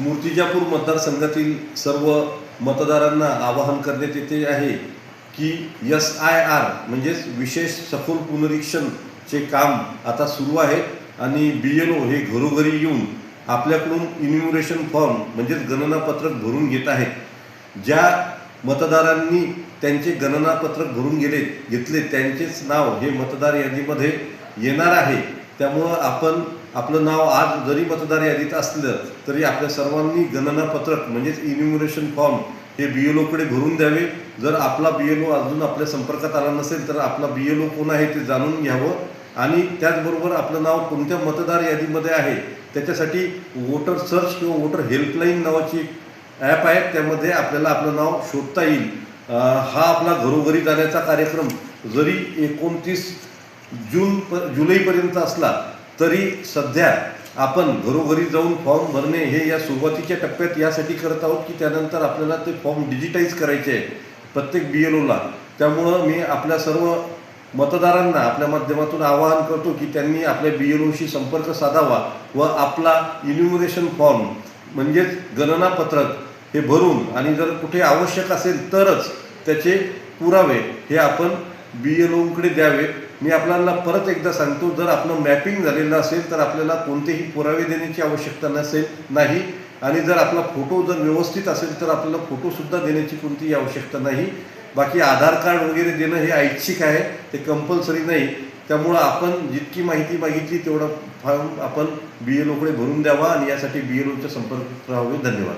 मूर्तिजापूर मतदारसंघातील सर्व मतदारांना आवाहन करण्यात येते आहे की SIR म्हणजेच विशेष सखोल पुनरीक्षणचे काम आता सुरू आहे आणि BLO हे घरोघरी येऊन आपल्याकडून इन्युमरेशन फॉर्म म्हणजेच गणनापत्रक भरून घेत आहेत। ज्या मतदारांनी त्यांचे गणनापत्रक भरून घेतले त्यांचेच नाव हे मतदार यादीमध्ये येणार आहे। त्यामुळं आपलं नाव आज जरी मतदार यादीत असलं तरी आपल्या सर्वांनी गणनापत्रक म्हणजेच इन्युमरेशन फॉर्म हे BLOकडे भरून द्यावे। जर आपला BLO अजून आपल्या संपर्कात आला नसेल तर आपला BLO कोण आहे ते जाणून घ्यावं आणि त्याचबरोबर आपलं नाव कोणत्या मतदार यादीमध्ये आहे त्याच्यासाठी वोटर सर्च किंवा वोटर हेल्पलाईन नावाची ॲप आहे, त्यामध्ये आपल्याला आपलं नाव शोधता येईल। हा आपला घरोघरी जाण्याचा कार्यक्रम जरी 29 जुलैपर्यंत असला तरी सध्या आपण घरोघरी जाऊन फॉर्म भरणे हे या सुरुवातीच्या टप्प्यात यासाठी करत आहोत की त्यानंतर आपल्याला ते फॉर्म डिजिटाईज करायचे आहे प्रत्येक BLOला। त्यामुळं मी आपल्या सर्व मतदारांना आपल्या माध्यमातून आवाहन करतो की त्यांनी आपल्या BLOशी संपर्क साधावा व आपला इन्युमरेशन फॉर्म म्हणजेच गणनापत्रक हे भरून आणि जर कुठे आवश्यक असेल तरच त्याचे पुरावे हे आपण BLOकडे द्यावे। मी आपल्याला परत एकदा सांगतो, जर आपलं मॅपिंग झालेलं असेल तर आपल्याला कोणतेही पुरावे देण्याची आवश्यकता नाही आणि जर आपला फोटो जर व्यवस्थित असेल तर आपल्याला फोटोसुद्धा देण्याची कोणतीही आवश्यकता नाही। बाकी आधार कार्ड वगैरे देणं हे ऐच्छिक आहे, ते कंपल्सरी नाही। त्यामुळं आपण जितकी माहिती मागितली तेवढा फॉर्म आपण BLOकडे भरून द्यावा आणि यासाठी BLOच्या संपर्कात राहावे। धन्यवाद।